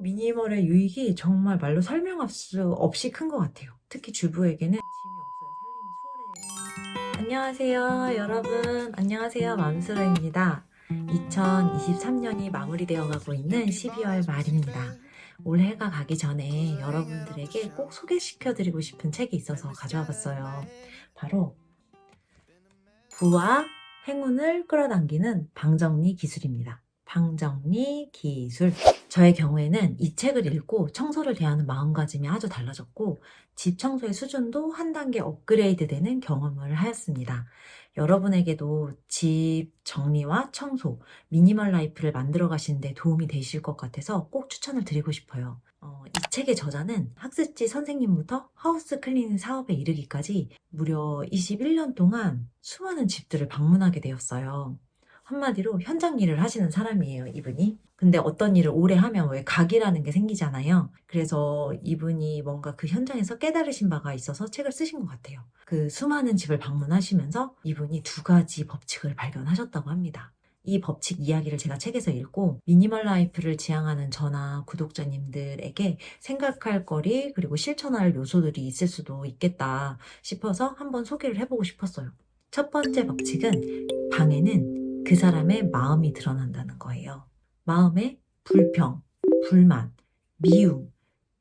미니멀의 유익이 정말 말로 설명할 수 없이 큰 것 같아요. 특히 주부에게는 안녕하세요 여러분, 안녕하세요 맘스러입니다. 2023년이 마무리되어 가고 있는 12월 말입니다. 올해가 가기 전에 여러분들에게 꼭 소개시켜 드리고 싶은 책이 있어서 가져와 봤어요. 바로 부와 행운을 끌어당기는 방정리 기술입니다. 방정리 기술. 저의 경우에는 이 책을 읽고 청소를 대하는 마음가짐이 아주 달라졌고 집 청소의 수준도 한 단계 업그레이드 되는 경험을 하였습니다. 여러분에게도 집 정리와 청소, 미니멀 라이프를 만들어 가시는데 도움이 되실 것 같아서 꼭 추천을 드리고 싶어요. 이 책의 저자는 학습지 선생님부터 하우스 클리닝 사업에 이르기까지 무려 21년 동안 수많은 집들을 방문하게 되었어요. 한마디로 현장 일을 하시는 사람이에요, 이분이. 근데 어떤 일을 오래 하면 왜 각이라는 게 생기잖아요. 그래서 이분이 뭔가 그 현장에서 깨달으신 바가 있어서 책을 쓰신 것 같아요. 그 수많은 집을 방문하시면서 이분이 두 가지 법칙을 발견하셨다고 합니다. 이 법칙 이야기를 제가 책에서 읽고 미니멀 라이프를 지향하는 저나 구독자님들에게 생각할 거리 그리고 실천할 요소들이 있을 수도 있겠다 싶어서 한번 소개를 해보고 싶었어요. 첫 번째 법칙은 방에는 그 사람의 마음이 드러난다는 거예요. 마음의 불평, 불만, 미움,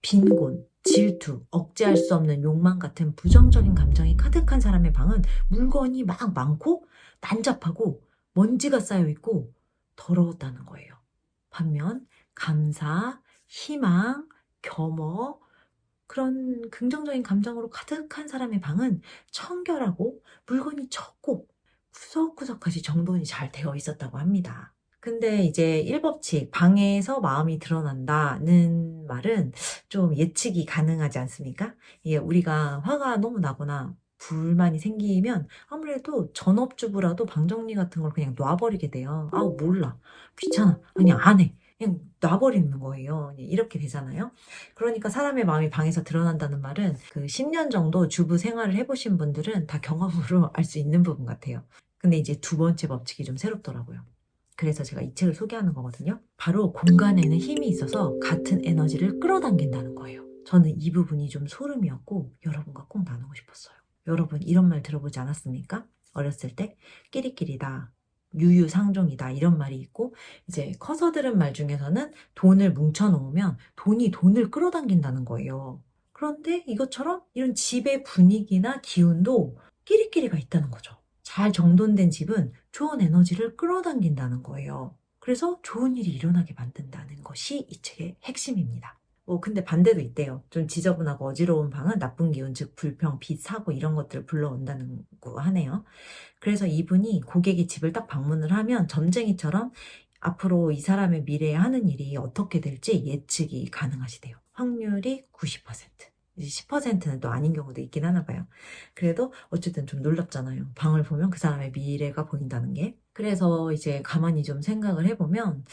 빈곤, 질투, 억제할 수 없는 욕망 같은 부정적인 감정이 가득한 사람의 방은 물건이 막 많고 난잡하고 먼지가 쌓여있고 더러웠다는 거예요. 반면 감사, 희망, 겸허, 그런 긍정적인 감정으로 가득한 사람의 방은 청결하고 물건이 적고 구석구석까지 정돈이 잘 되어 있었다고 합니다. 근데 이제 1법칙, 방에서 마음이 드러난다는 말은 좀 예측이 가능하지 않습니까? 이게 우리가 화가 너무 나거나 불만이 생기면 아무래도 전업주부라도 방 정리 같은 걸 그냥 놔버리게 돼요. 아우, 몰라. 귀찮아. 그냥 안 해. 그냥 놔버리는 거예요. 이렇게 되잖아요. 그러니까 사람의 마음이 방에서 드러난다는 말은 그 10년 정도 주부 생활을 해보신 분들은 다 경험으로 알 수 있는 부분 같아요. 근데 이제 두 번째 법칙이 좀 새롭더라고요. 그래서 제가 이 책을 소개하는 거거든요. 바로 공간에는 힘이 있어서 같은 에너지를 끌어당긴다는 거예요. 저는 이 부분이 좀 소름이었고 여러분과 꼭 나누고 싶었어요. 여러분 이런 말 들어보지 않았습니까? 어렸을 때 끼리끼리다, 유유상종이다 이런 말이 있고 이제 커서 들은 말 중에서는 돈을 뭉쳐놓으면 돈이 돈을 끌어당긴다는 거예요. 그런데 이것처럼 이런 집의 분위기나 기운도 끼리끼리가 있다는 거죠. 잘 정돈된 집은 좋은 에너지를 끌어당긴다는 거예요. 그래서 좋은 일이 일어나게 만든다는 것이 이 책의 핵심입니다. 근데 반대도 있대요. 좀 지저분하고 어지러운 방은 나쁜 기운, 즉 불평, 빚, 사고 이런 것들을 불러온다는 거 하네요. 그래서 이분이 고객이 집을 딱 방문을 하면 점쟁이처럼 앞으로 이 사람의 미래에 하는 일이 어떻게 될지 예측이 가능하시대요. 확률이 90%. 이제 10%는 또 아닌 경우도 있긴 하나 봐요. 그래도 어쨌든 좀 놀랍잖아요. 방을 보면 그 사람의 미래가 보인다는 게. 그래서 이제 가만히 좀 생각을 해보면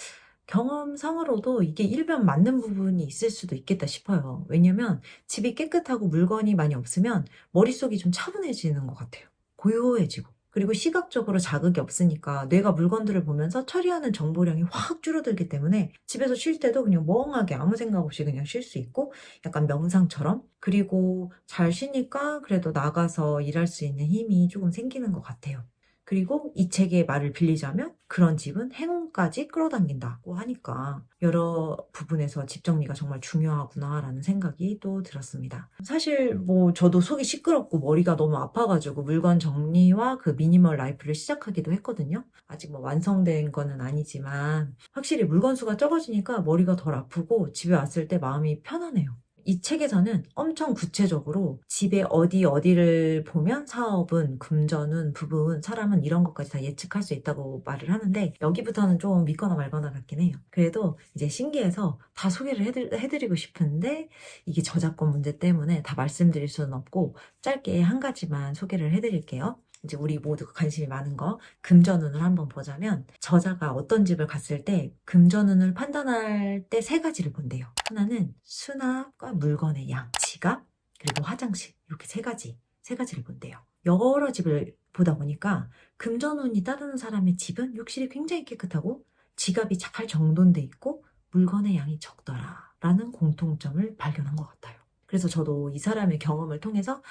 경험상으로도 이게 일면 맞는 부분이 있을 수도 있겠다 싶어요. 왜냐면 집이 깨끗하고 물건이 많이 없으면 머릿속이 좀 차분해지는 것 같아요. 고요해지고. 그리고 시각적으로 자극이 없으니까 뇌가 물건들을 보면서 처리하는 정보량이 확 줄어들기 때문에 집에서 쉴 때도 그냥 멍하게 아무 생각 없이 그냥 쉴 수 있고 약간 명상처럼. 그리고 잘 쉬니까 그래도 나가서 일할 수 있는 힘이 조금 생기는 것 같아요. 그리고 이 책의 말을 빌리자면 그런 집은 행운까지 끌어당긴다고 하니까 여러 부분에서 집 정리가 정말 중요하구나라는 생각이 또 들었습니다. 사실 뭐 저도 속이 시끄럽고 머리가 너무 아파가지고 물건 정리와 그 미니멀 라이프를 시작하기도 했거든요. 아직 뭐 완성된 거는 아니지만 확실히 물건 수가 적어지니까 머리가 덜 아프고 집에 왔을 때 마음이 편하네요. 이 책에서는 엄청 구체적으로 집에 어디를 보면 사업은, 금전운, 부부운, 사람은 이런 것까지 다 예측할 수 있다고 말을 하는데 여기부터는 좀 믿거나 말거나 같긴 해요. 그래도 이제 신기해서 다 소개를 해드리고 싶은데 이게 저작권 문제 때문에 다 말씀드릴 수는 없고 짧게 한 가지만 소개를 해드릴게요. 이제 우리 모두 관심이 많은 거 금전운을 한번 보자면 저자가 어떤 집을 갔을 때 금전운을 판단할 때 세 가지를 본대요. 하나는 수납과 물건의 양, 지갑, 그리고 화장실 이렇게 세 가지를 본대요. 여러 집을 보다 보니까 금전운이 따르는 사람의 집은 욕실이 굉장히 깨끗하고 지갑이 잘 정돈돼 있고 물건의 양이 적더라 라는 공통점을 발견한 것 같아요. 그래서 저도 이 사람의 경험을 통해서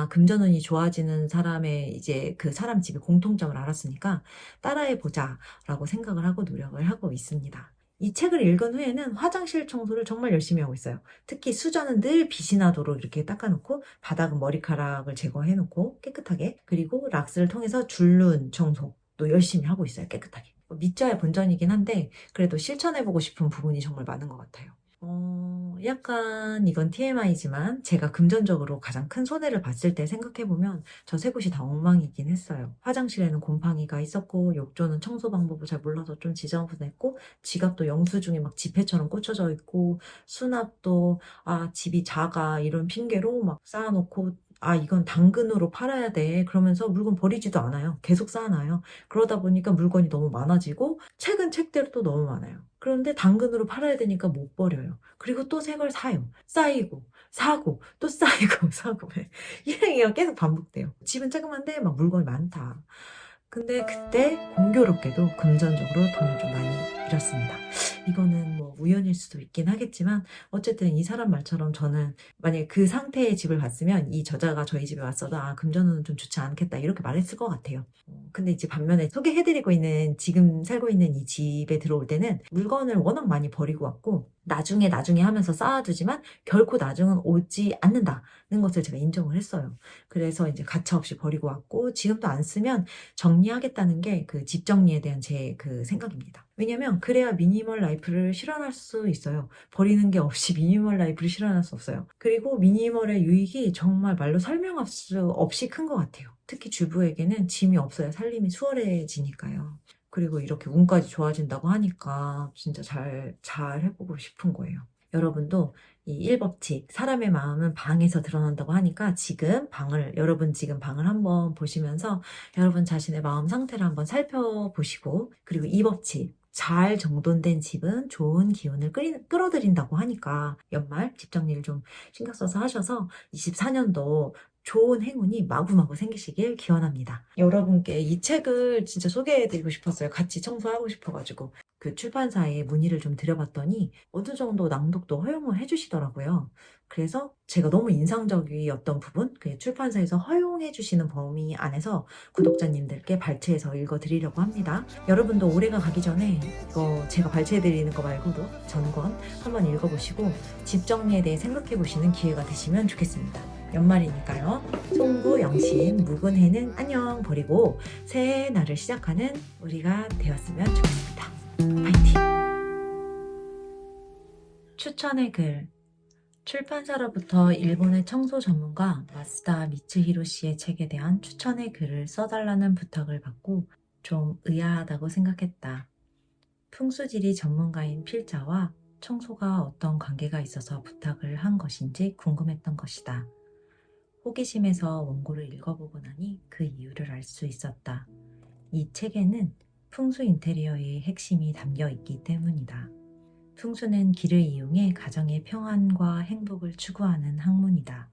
금전운이 좋아지는 사람의 이제 그 사람 집의 공통점을 알았으니까 따라해보자라고 생각을 하고 노력을 하고 있습니다. 이 책을 읽은 후에는 화장실 청소를 정말 열심히 하고 있어요. 특히 수전은 늘 빛이 나도록 이렇게 닦아놓고 바닥은 머리카락을 제거해놓고 깨끗하게, 그리고 락스를 통해서 줄눈 청소도 열심히 하고 있어요. 깨끗하게. 믿져야 본전이긴 한데 그래도 실천해보고 싶은 부분이 정말 많은 것 같아요. 약간 이건 TMI지만 제가 금전적으로 가장 큰 손해를 봤을 때 생각해보면 저 세 곳이 다 엉망이긴 했어요. 화장실에는 곰팡이가 있었고, 욕조는 청소 방법을 잘 몰라서 좀 지저분했고, 지갑도 영수증이 막 지폐처럼 꽂혀져 있고, 수납도 집이 작아 이런 핑계로 막 쌓아놓고, 이건 당근으로 팔아야 돼 그러면서 물건 버리지도 않아요. 계속 쌓아놔요. 그러다 보니까 물건이 너무 많아지고, 책은 책대로 또 너무 많아요. 그런데 당근으로 팔아야 되니까 못 버려요. 그리고 또 새 걸 사요. 쌓이고 사고 또 쌓이고 사고 이런 얘기가 계속 반복돼요. 집은 조그만데 막 물건이 많다. 근데 그때 공교롭게도 금전적으로 돈을 좀 많이 잃었습니다. 이거는 뭐 우연일 수도 있긴 하겠지만 어쨌든 이 사람 말처럼 저는 만약에 그 상태의 집을 봤으면 이 저자가 저희 집에 왔어도 금전은 좀 좋지 않겠다 이렇게 말했을 것 같아요. 근데 이제 반면에 소개해드리고 있는 지금 살고 있는 이 집에 들어올 때는 물건을 워낙 많이 버리고 왔고 나중에 하면서 쌓아두지만 결코 나중은 오지 않는다는 것을 제가 인정을 했어요. 그래서 이제 가차없이 버리고 왔고 지금도 안 쓰면 정리하겠다는 게 그 집 정리에 대한 제 그 생각입니다. 왜냐면 그래야 미니멀 라이프를 실현할 수 있어요. 버리는 게 없이 미니멀 라이프를 실현할 수 없어요. 그리고 미니멀의 유익이 정말 말로 설명할 수 없이 큰 것 같아요. 특히 주부에게는 짐이 없어야 살림이 수월해지니까요. 그리고 이렇게 운까지 좋아진다고 하니까 진짜 잘 해보고 싶은 거예요. 여러분도 이 1법칙, 사람의 마음은 방에서 드러난다고 하니까 여러분 지금 방을 한번 보시면서 여러분 자신의 마음 상태를 한번 살펴보시고, 그리고 2법칙, 잘 정돈된 집은 좋은 기운을 끌어들인다고 하니까 연말 집 정리를 좀 신경 써서 하셔서 24년도 좋은 행운이 마구마구 생기시길 기원합니다. 여러분께 이 책을 진짜 소개해드리고 싶었어요. 같이 청소하고 싶어가지고. 그 출판사에 문의를 좀 드려봤더니 어느 정도 낭독도 허용을 해주시더라고요. 그래서 제가 너무 인상적이었던 부분, 그 출판사에서 허용해 주시는 범위 안에서 구독자님들께 발췌해서 읽어드리려고 합니다. 여러분도 올해가 가기 전에 이거 제가 발췌해드리는 거 말고도 전권 한번 읽어보시고 집 정리에 대해 생각해보시는 기회가 되시면 좋겠습니다. 연말이니까요. 송구, 영심, 묵은 해는 안녕 버리고 새해 날을 시작하는 우리가 되었으면 좋겠습니다. 파이팅! 추천의 글. 출판사로부터 일본의 청소 전문가 마쓰다 미츠히로 씨의 책에 대한 추천의 글을 써달라는 부탁을 받고 좀 의아하다고 생각했다. 풍수지리 전문가인 필자와 청소가 어떤 관계가 있어서 부탁을 한 것인지 궁금했던 것이다. 호기심에서 원고를 읽어보고 나니 그 이유를 알 수 있었다. 이 책에는 풍수 인테리어의 핵심이 담겨 있기 때문이다. 풍수는 기를 이용해 가정의 평안과 행복을 추구하는 학문이다.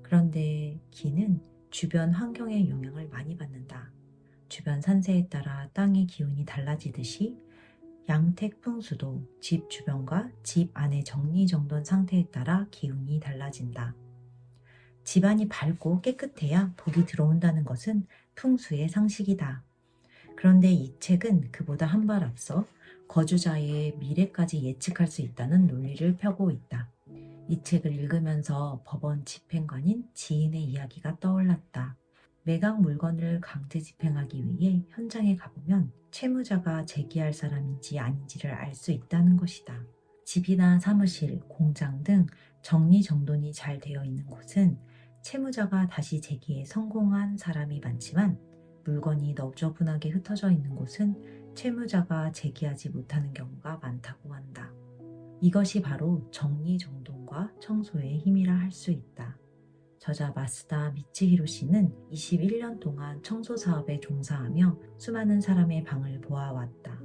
그런데 기는 주변 환경의 영향을 많이 받는다. 주변 산세에 따라 땅의 기운이 달라지듯이 양택 풍수도 집 주변과 집 안의 정리정돈 상태에 따라 기운이 달라진다. 집안이 밝고 깨끗해야 복이 들어온다는 것은 풍수의 상식이다. 그런데 이 책은 그보다 한 발 앞서 거주자의 미래까지 예측할 수 있다는 논리를 펴고 있다. 이 책을 읽으면서 법원 집행관인 지인의 이야기가 떠올랐다. 매각 물건을 강제 집행하기 위해 현장에 가보면 채무자가 제기할 사람인지 아닌지를 알 수 있다는 것이다. 집이나 사무실, 공장 등 정리정돈이 잘 되어 있는 곳은 채무자가 다시 제기에 성공한 사람이 많지만 물건이 너저분하게 흩어져 있는 곳은 채무자가 제기하지 못하는 경우가 많다고 한다. 이것이 바로 정리정돈과 청소의 힘이라 할 수 있다. 저자 마쓰다 미츠히로 씨는 21년 동안 청소 사업에 종사하며 수많은 사람의 방을 보아왔다.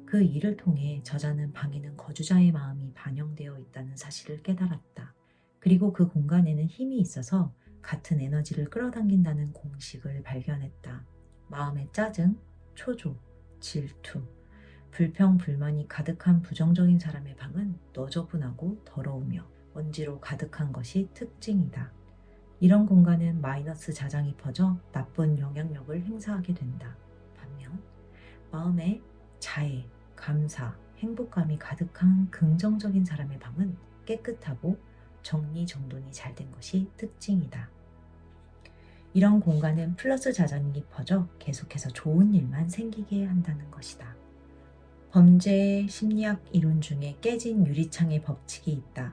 그 일을 통해 저자는 방에는 거주자의 마음이 반영되어 있다는 사실을 깨달았다. 그리고 그 공간에는 힘이 있어서 같은 에너지를 끌어당긴다는 공식을 발견했다. 마음의 짜증, 초조, 질투, 불평, 불만이 가득한 부정적인 사람의 방은 너저분하고 더러우며 먼지로 가득한 것이 특징이다. 이런 공간은 마이너스 자장이 퍼져 나쁜 영향력을 행사하게 된다. 반면 마음에 자애, 감사, 행복감이 가득한 긍정적인 사람의 방은 깨끗하고 정리정돈이 잘 된 것이 특징이다. 이런 공간은 플러스 자장이 퍼져 계속해서 좋은 일만 생기게 한다는 것이다. 범죄 심리학 이론 중에 깨진 유리창의 법칙이 있다.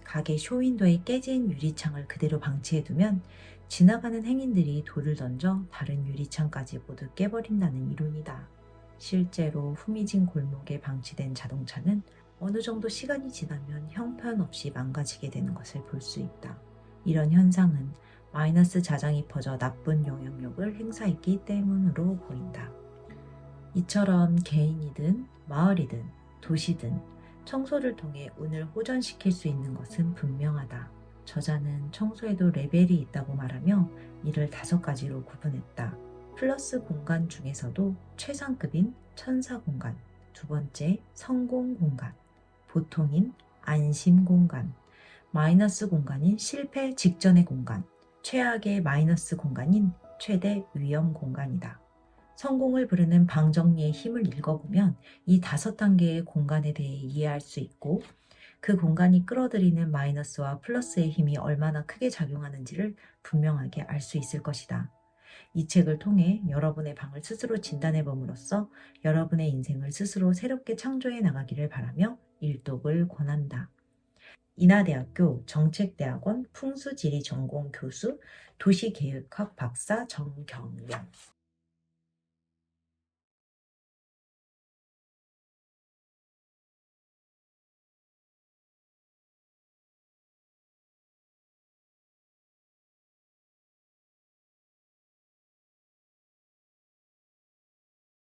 가게 쇼윈도에 깨진 유리창을 그대로 방치해두면 지나가는 행인들이 돌을 던져 다른 유리창까지 모두 깨버린다는 이론이다. 실제로 후미진 골목에 방치된 자동차는 어느 정도 시간이 지나면 형편없이 망가지게 되는 것을 볼 수 있다. 이런 현상은 마이너스 자장이 퍼져 나쁜 영향력을 행사했기 때문으로 보인다. 이처럼 개인이든 마을이든 도시든 청소를 통해 운을 호전시킬 수 있는 것은 분명하다. 저자는 청소에도 레벨이 있다고 말하며 이를 5가지로 구분했다. 플러스 공간 중에서도 최상급인 천사 공간, 두 번째 성공 공간, 보통인 안심 공간, 마이너스 공간인 실패 직전의 공간, 최악의 마이너스 공간인 최대 위험 공간이다. 성공을 부르는 방정리의 힘을 읽어보면 이 5단계의 공간에 대해 이해할 수 있고 그 공간이 끌어들이는 마이너스와 플러스의 힘이 얼마나 크게 작용하는지를 분명하게 알 수 있을 것이다. 이 책을 통해 여러분의 방을 스스로 진단해 봄으로써 여러분의 인생을 스스로 새롭게 창조해 나가기를 바라며 일독을 권한다. 인하대학교 정책대학원 풍수지리 전공 교수 도시계획학 박사 정경련